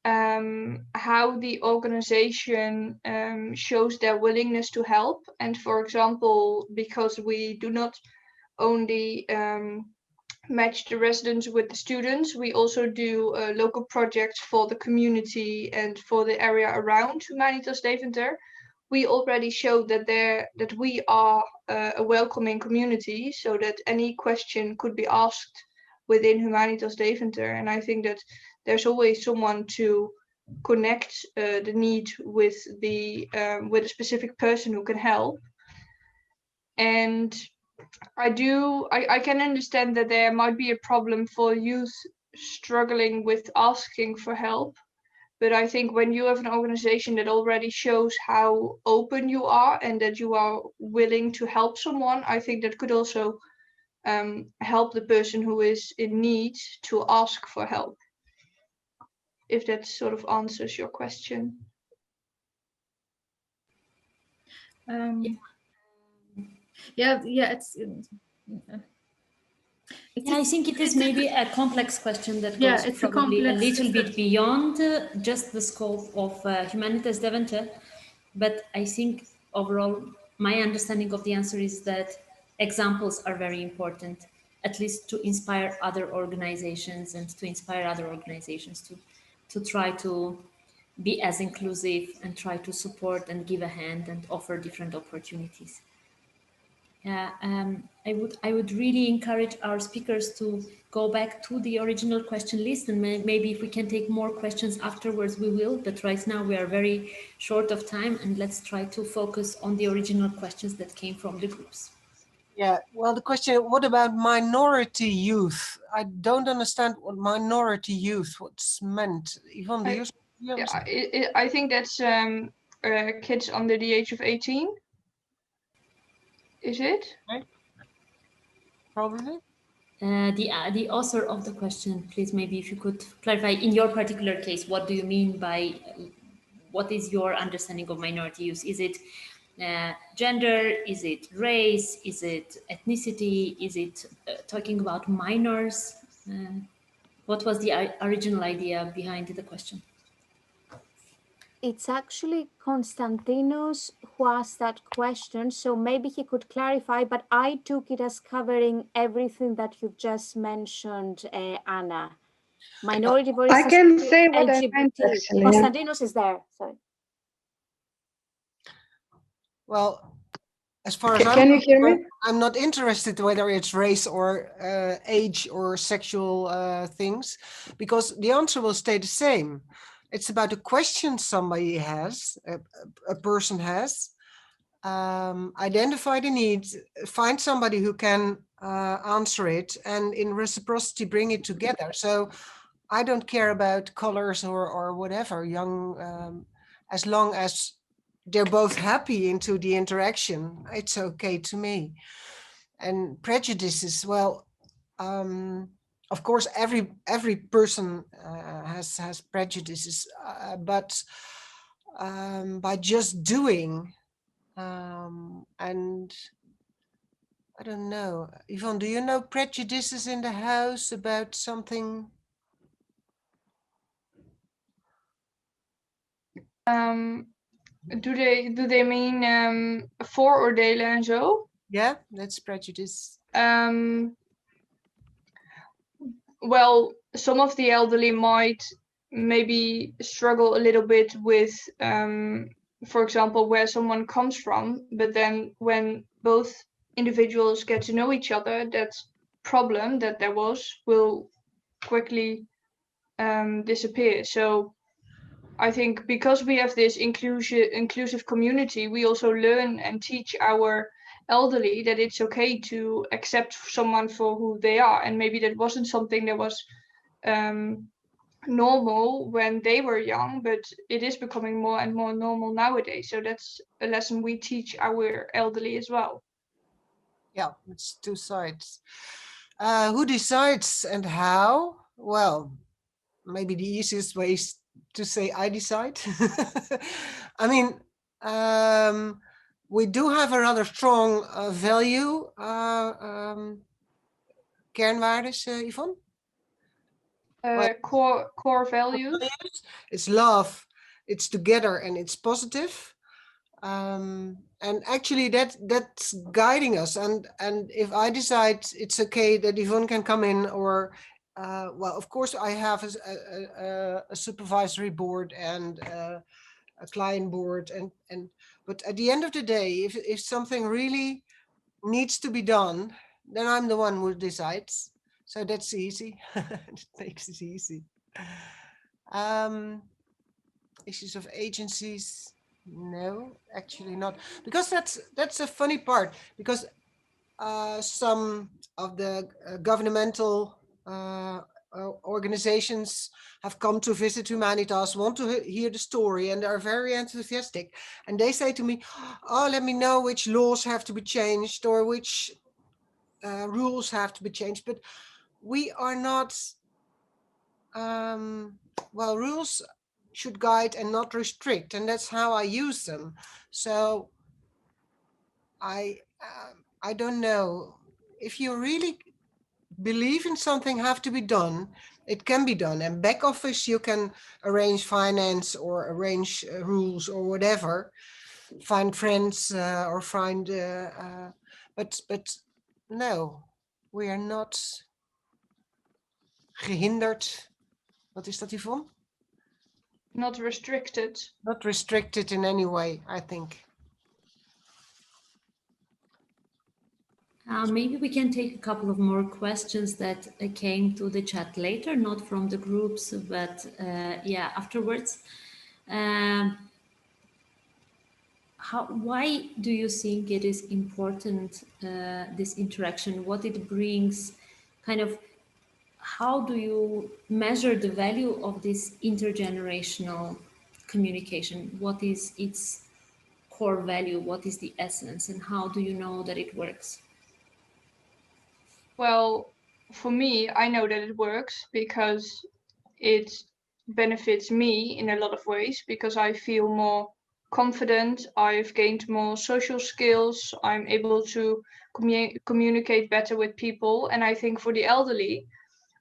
how the organization shows their willingness to help. And for example, because we do not only match the residents with the students, we also do local projects for the community and for the area around Humanitas Deventer. We already showed that we are a welcoming community, so that any question could be asked within Humanitas Deventer. And I think that there's always someone to connect the need with a specific person who can help. And I can understand that there might be a problem for youth struggling with asking for help. But I think when you have an organization that already shows how open you are and that you are willing to help someone, I think that could also help the person who is in need to ask for help. If that sort of answers your question. I think it is maybe a complex question that goes probably a little bit beyond just the scope of Humanitas Deventer. But I think overall, my understanding of the answer is that examples are very important, at least to inspire other organizations and to inspire other organizations to try to be as inclusive and try to support and give a hand and offer different opportunities. I would really encourage our speakers to go back to the original question list, and maybe if we can take more questions afterwards, we will. But right now we are very short of time, and let's try to focus on the original questions that came from the groups. Yeah, well, the question, what about minority youth? I don't understand what minority youth, what's meant. Yvonne, do you understand? I think that's kids under the age of 18. Is it? Okay. Probably. The author of the question, please, maybe if you could clarify in your particular case, what do you mean by, what is your understanding of minority youth? Is it gender? Is it race? Is it ethnicity? Is it talking about minors? What was the original idea behind the question? It's actually Konstantinos who asked that question, so maybe he could clarify, but I took it as covering everything that you just mentioned, Anna. Minority voices. I can say what I meant, LGBT. actually. Konstantinos is there, sorry. Well, as far as Can you hear me? I'm not interested whether it's race or age or sexual things, because the answer will stay the same. It's about the question somebody has, a person has, identify the needs, find somebody who can answer it, and in reciprocity bring it together. So I don't care about colors or whatever, young, as long as they're both happy into the interaction, it's okay to me. And prejudices, well, of course, every person has prejudices, but by just doing, and I don't know, Yvonne, do you know prejudices in the house about something? Do they mean vooroordelen en zo? Yeah, that's prejudice. Well, some of the elderly might maybe struggle a little bit with, for example, where someone comes from, but then when both individuals get to know each other, that problem that there was will quickly disappear. So I think because we have this inclusive community, we also learn and teach our elderly that it's okay to accept someone for who they are. And maybe that wasn't something that was normal when they were young, but it is becoming more and more normal nowadays. So that's a lesson we teach our elderly as well. Yeah, it's two sides. Who decides and how? Well, maybe the easiest way is to say I decide. I mean, we do have a rather strong value, kernwaardes, Yvonne? Core values. It's love, it's together, and it's positive. And actually that's guiding us. And if I decide it's okay that Yvonne can come in, or well, of course I have a supervisory board and a client board, and but at the end of the day, if something really needs to be done, then I'm the one who decides. So that's easy. It makes it easy. Issues of agencies. No, actually not, because that's a funny part, because some of the governmental organizations have come to visit Humanitas, want to hear the story, and are very enthusiastic, and they say to me, oh, let me know which laws have to be changed or which rules have to be changed. But we are not, well, rules should guide and not restrict, and that's how I use them. So I don't know, if you really believe in something have to be done, it can be done. And back office, you can arrange finance or arrange rules or whatever, find friends or find, but no, we are not gehinderd. Wat is dat, Yvonne? Not restricted. Not restricted in any way, I think. Maybe we can take a couple of more questions that came to the chat later, not from the groups, but yeah, afterwards. why do you think it is important, this interaction, what it brings, kind of, how do you measure the value of this intergenerational communication? What is its core value? What is the essence? And how do you know that it works? Well, for me, I know that it works because it benefits me in a lot of ways, because I feel more confident, I've gained more social skills, I'm able to communicate better with people. And I think for the elderly,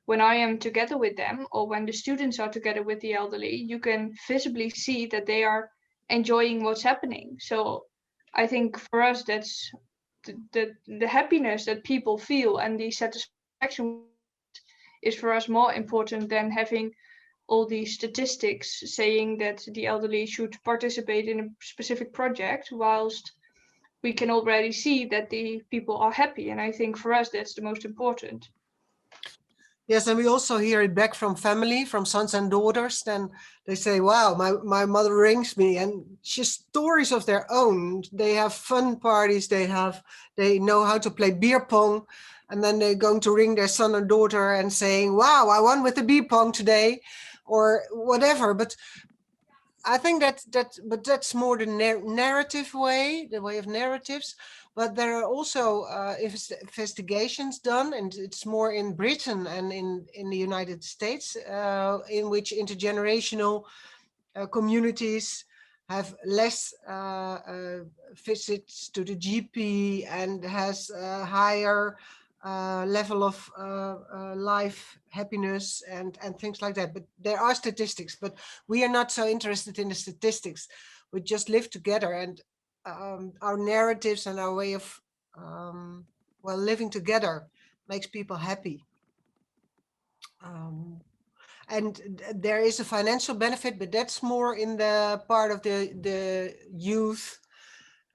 when I am together with them, or when the students are together with the elderly, you can visibly see that they are enjoying what's happening. So I think for us, that's the happiness that people feel and the satisfaction is for us more important than having all these statistics saying that the elderly should participate in a specific project, whilst we can already see that the people are happy. And I think for us, that's the most important. Yes, and we also hear it back from family, from sons and daughters. Then they say, wow, my mother rings me, and just stories of their own. They have fun parties, they know how to play beer pong, and then they're going to ring their son or daughter and saying, wow, I won with the beer pong today, or whatever. But I think that's more the narrative way, the way of narratives. But there are also investigations done, and it's more in Britain and in the United States, in which intergenerational communities have less visits to the GP and has a higher level of life happiness and things like that. But there are statistics, but we are not so interested in the statistics. We just live together, and our narratives and our way of living together makes people happy. And there is a financial benefit, but that's more in the part of the youth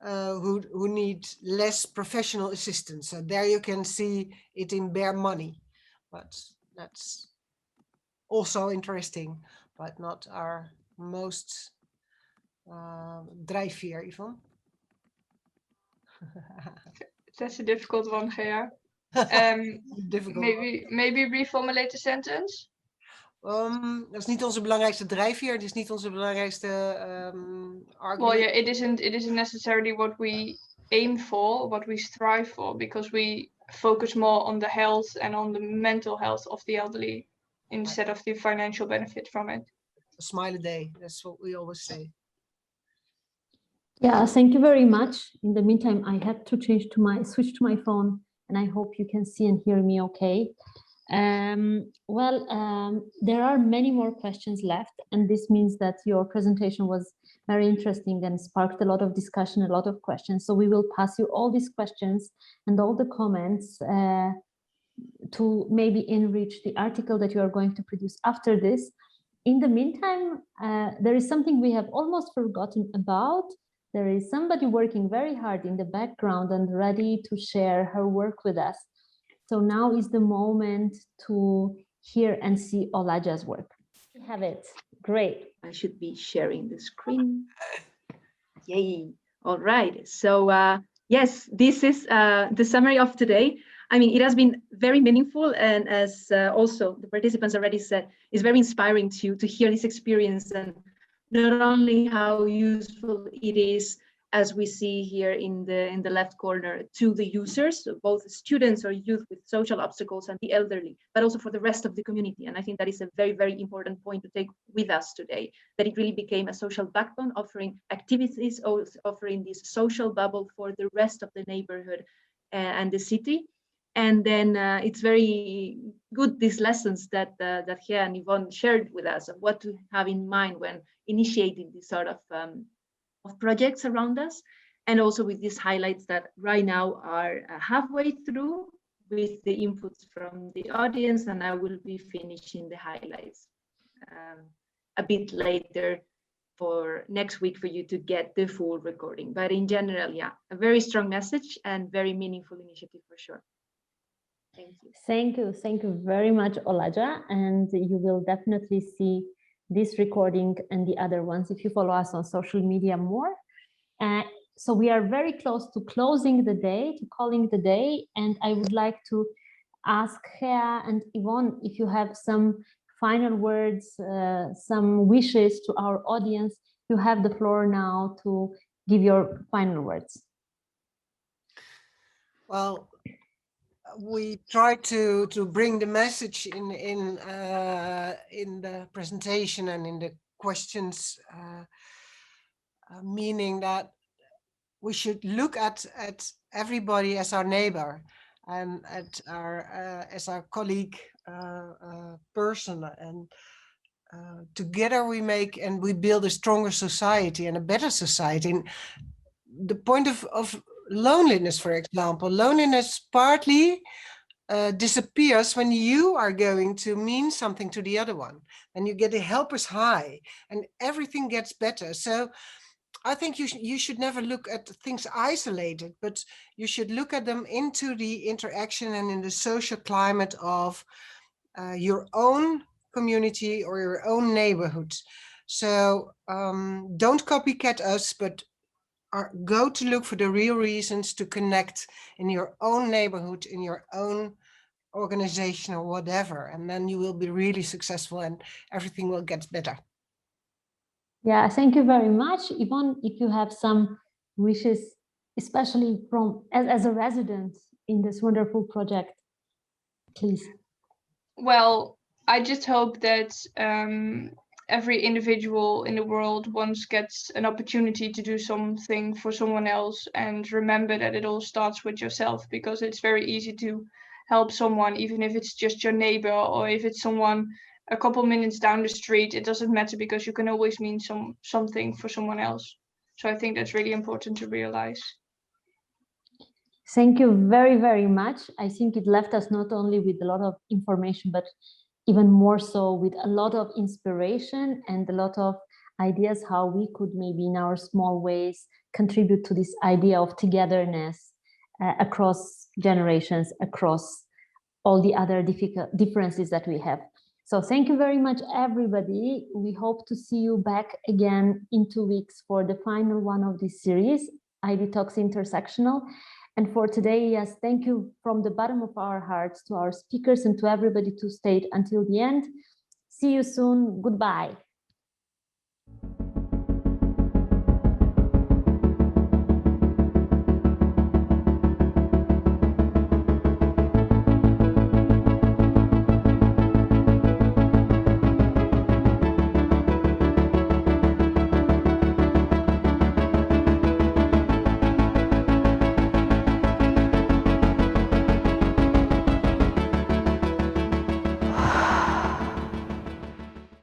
who need less professional assistance. So there you can see it in bare money, but that's also interesting, but not our most drijfveer, Yvonne. That's a difficult one, Gea. Difficult. Maybe reformulate the sentence. Dat is niet onze belangrijkste drijfveer. Het is niet onze belangrijkste argument. Well, yeah, it isn't necessarily what we aim for, what we strive for, because we focus more on the health and on the mental health of the elderly instead of the financial benefit from it. A smile a day. That's what we always say. Yeah, thank you very much. In the meantime, I had to switch to my phone, and I hope you can see and hear me okay. There are many more questions left, and this means that your presentation was very interesting and sparked a lot of discussion, a lot of questions. So we will pass you all these questions and all the comments to maybe enrich the article that you are going to produce after this. In the meantime, there is something we have almost forgotten about. There is somebody working very hard in the background and ready to share her work with us. So now is the moment to hear and see Olaja's work. We have it. Great. I should be sharing the screen. Yay. All right. So yes, this is the summary of today. I mean, it has been very meaningful, and as also the participants already said, it's very inspiring to hear this experience, and not only how useful it is, as we see here in the left corner, to the users, so both students or youth with social obstacles and the elderly, but also for the rest of the community. And I think that is a very, very important point to take with us today, that it really became a social backbone, offering activities, offering this social bubble for the rest of the neighborhood and the city. And then it's very good, these lessons that Gea and Yvonne shared with us of what to have in mind when initiating this sort of projects around us, and also with these highlights that right now are halfway through with the inputs from the audience, and I will be finishing the highlights a bit later for next week for you to get the full recording. But in general, yeah, a very strong message and very meaningful initiative for sure. Thank you. Thank you very much, Olaja, and you will definitely see this recording and the other ones if you follow us on social media more. So we are very close to closing the day, to calling the day, and I would like to ask Gea and Yvonne if you have some final words, some wishes to our audience. You have the floor now to give your final words. Well, we try to bring the message in the presentation and in the questions, meaning that we should look at everybody as our neighbor and at our as our colleague person, and together we make and we build a stronger society and a better society. And the point of loneliness, for example, loneliness partly disappears when you are going to mean something to the other one, and you get a helper's high and everything gets better. So I think you should never look at things isolated, but you should look at them into the interaction and in the social climate of your own community or your own neighborhood. So don't copycat us, but go to look for the real reasons to connect in your own neighborhood, in your own organization or whatever, and then you will be really successful and everything will get better. Yeah, thank you very much. Yvonne, if you have some wishes, especially from as a resident in this wonderful project, please. Well, I just hope that every individual in the world once gets an opportunity to do something for someone else, and remember that it all starts with yourself, because it's very easy to help someone, even if it's just your neighbor or if it's someone a couple minutes down the street. It doesn't matter, because you can always mean something for someone else. So I think that's really important to realize. Thank you very, very much. I think it left us not only with a lot of information, but even more so with a lot of inspiration and a lot of ideas how we could maybe in our small ways contribute to this idea of togetherness across generations, across all the other differences that we have. So thank you very much, everybody. We hope to see you back again in 2 weeks for the final one of this series, idtalks Intersectional. And for today, yes, thank you from the bottom of our hearts to our speakers and to everybody to stay until the end. See you soon. Goodbye.